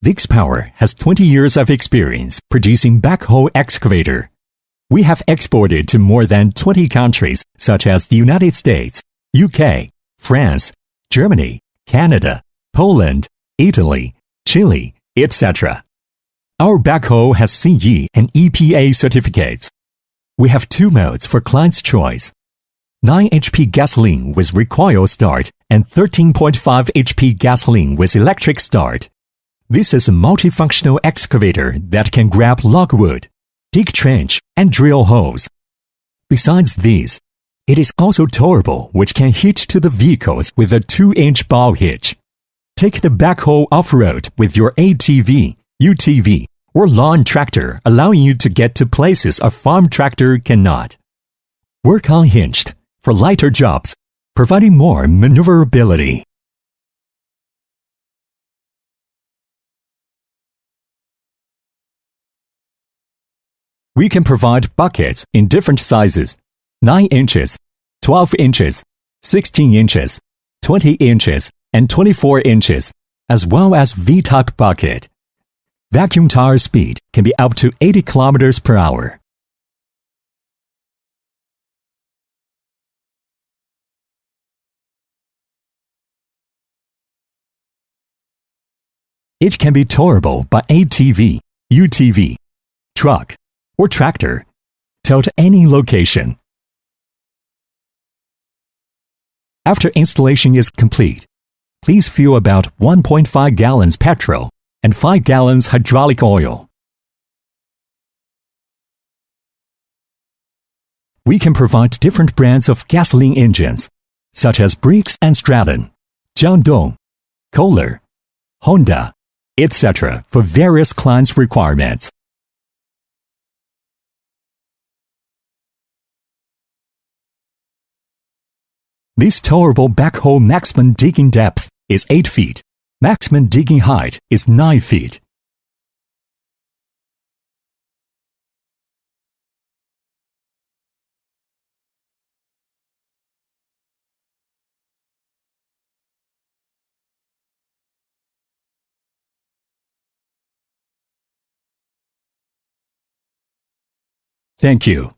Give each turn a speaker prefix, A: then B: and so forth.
A: Vkspower has 20 years of experience producing backhoe excavator. We have exported to more than 20 countries such as the United States, UK, France, Germany, Canada, Poland, Italy, Chile, etc. Our backhoe has CE and EPA certificates. We have two modes for client's choice: 9 HP gasoline with recoil start and 13.5 HP gasoline with electric start. This is a multifunctional excavator that can grab logwood, dig trench, and drill holes. Besides these, it is also towable, which can hitch to the vehicles with a 2-inch bow hitch. Take the backhoe off-road with your ATV, UTV, or lawn tractor, allowing you to get to places a farm tractor cannot. Work unhinged for lighter jobs, providing more maneuverability. We can provide buckets in different sizes: 9 inches, 12 inches, 16 inches, 20 inches, and 24 inches, as well as V-type bucket. Vacuum tire speed can be up to 80 kilometers per hour. It can be towable by ATV, UTV, truck, or tractor, towed to any location. After installation is complete, please fuel about 1.5 gallons petrol and 5 gallons hydraulic oil. We can provide different brands of gasoline engines, such as Briggs & Stratton, Jiangdong, Kohler, Honda, etc. for various clients' requirements. This towable backhoe maximum digging depth is 8 feet. Maximum digging height is 9 feet. Thank you.